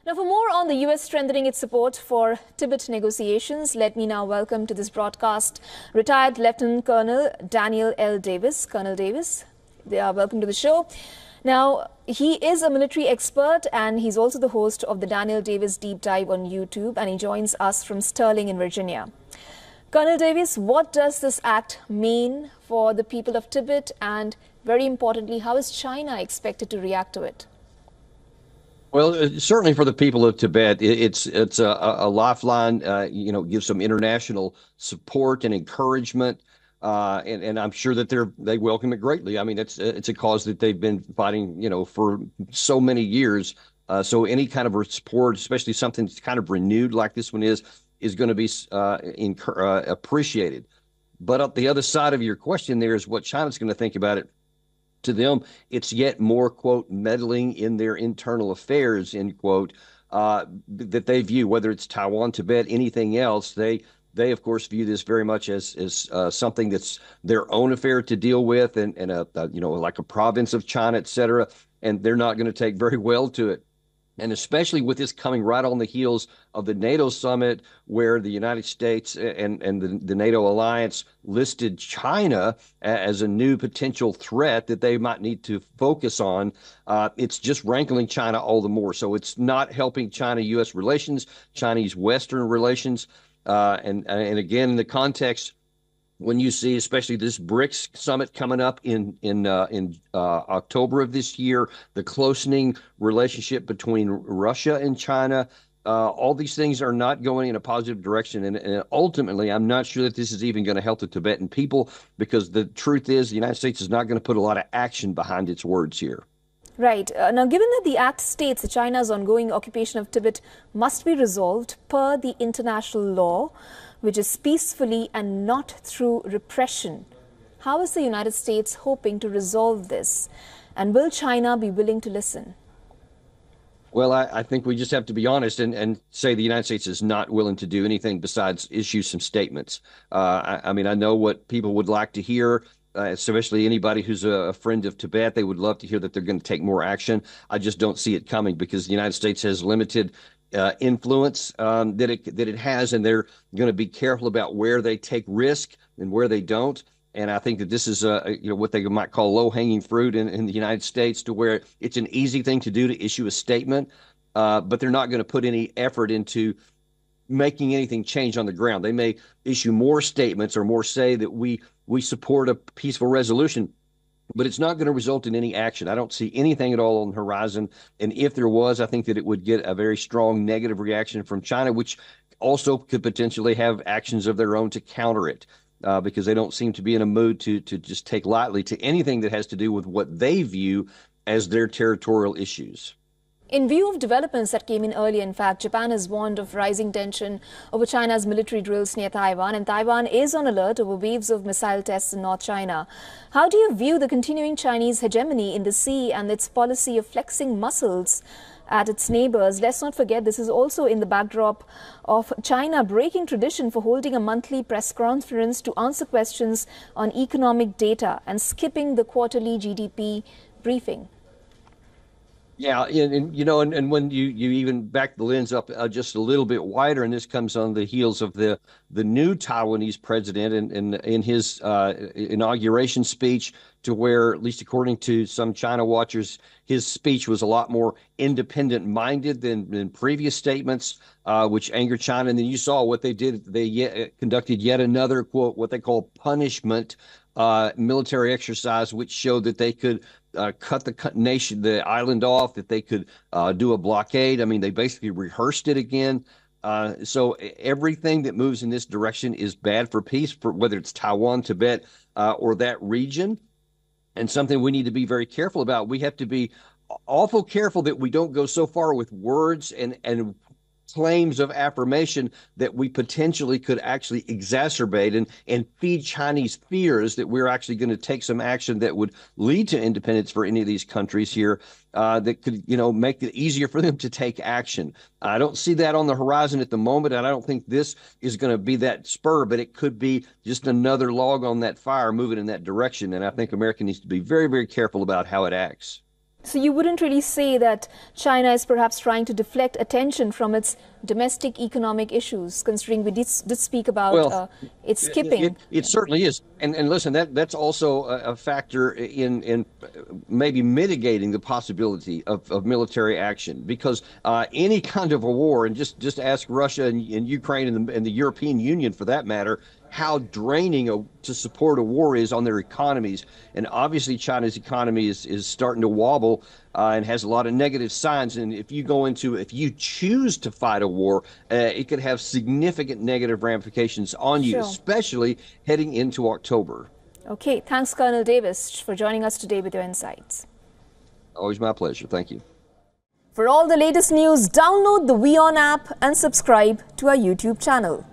Now, for more on the U.S. strengthening its support for Tibet negotiations, let me now welcome to this broadcast retired Lieutenant Colonel Daniel L. Davis. Colonel Davis, welcome to the show. Now, he is a military expert and he's also the host of the Daniel Davis Deep Dive on YouTube, and he joins us from Sterling in Virginia. Colonel Davis, what does this act mean for the people of Tibet, and very importantly, how is China expected to react to it? Well, certainly for the people of Tibet, it's a lifeline. Gives some international support and encouragement, and I'm sure that they welcome it greatly. I mean, it's a cause that they've been fighting, for so many years. So any kind of support, especially something that's kind of renewed like this one is going to be appreciated. But at the other side of your question, there is what China's going to think about it. To them, it's yet more, quote, meddling in their internal affairs, end quote, that they view, whether it's Taiwan, Tibet, anything else. They of course, view this very much as something that's their own affair to deal with, and like a province of China, et cetera. And they're not going to take very well to it. And especially with this coming right on the heels of the NATO summit, where the United States and the NATO alliance listed China as a new potential threat that they might need to focus on, it's just rankling China all the more. So it's not helping China-U.S. relations, Chinese-Western relations. And again, in the context, when you see, especially this BRICS summit coming up in October of this year, the closening relationship between Russia and China, all these things are not going in a positive direction. And ultimately, I'm not sure that this is even going to help the Tibetan people, because the truth is the United States is not going to put a lot of action behind its words here. Right. Now, given that the Act states that China's ongoing occupation of Tibet must be resolved per the international law, which is peacefully and not through repression, how is the United States hoping to resolve this? And will China be willing to listen? Well, I think we just have to be honest and say the United States is not willing to do anything besides issue some statements. I mean, I know what people would like to hear. Especially anybody who's a friend of Tibet, they would love to hear that they're going to take more action. I just don't see it coming, because the United States has limited influence that it has, and they're going to be careful about where they take risk and where they don't. And I think that this is what they might call low-hanging fruit in the United States, to where it's an easy thing to do to issue a statement, but they're not going to put any effort into making anything change on the ground. They may issue more statements or more say that we support a peaceful resolution, but it's not going to result in any action. I don't see anything at all on the horizon. And if there was, I think that it would get a very strong negative reaction from China, which also could potentially have actions of their own to counter it, because they don't seem to be in a mood to just take lightly to anything that has to do with what they view as their territorial issues. In view of developments that came in earlier, in fact, Japan has warned of rising tension over China's military drills near Taiwan, and Taiwan is on alert over waves of missile tests in North China. How do you view the continuing Chinese hegemony in the sea and its policy of flexing muscles at its neighbors? Let's not forget, this is also in the backdrop of China breaking tradition for holding a monthly press conference to answer questions on economic data and skipping the quarterly GDP briefing. Yeah, and when you even back the lens up just a little bit wider, and this comes on the heels of the new Taiwanese president in his inauguration speech, to where, at least according to some China watchers, his speech was a lot more independent-minded than previous statements, which angered China. And then you saw what they did. They conducted yet another, quote, what they call punishment military exercise, which showed that they could cut the island off, that they could do a blockade. I mean, they basically rehearsed it again. So everything that moves in this direction is bad for peace, for whether it's Taiwan, Tibet, or that region, and something we need to be very careful about. We have to be awful careful that we don't go so far with words and claims of affirmation that we potentially could actually exacerbate and feed Chinese fears that we're actually going to take some action that would lead to independence for any of these countries here, that could, make it easier for them to take action. I don't see that on the horizon at the moment, and I don't think this is going to be that spur, but it could be just another log on that fire moving in that direction. And I think America needs to be very, very careful about how it acts. So you wouldn't really say that China is perhaps trying to deflect attention from its domestic economic issues, considering we did speak about its skipping. It certainly is. And listen, that's also a factor in maybe mitigating the possibility of military action, because any kind of a war, and just ask Russia and Ukraine and the European Union for that matter, how draining to support a war is on their economies. And obviously China's economy is starting to wobble and has a lot of negative signs. And if you choose to fight a war, it could have significant negative ramifications on you, especially heading into October. Okay, thanks, Colonel Davis, for joining us today with your insights. Always my pleasure. Thank you. For all the latest news, download the WION app and subscribe to our YouTube channel.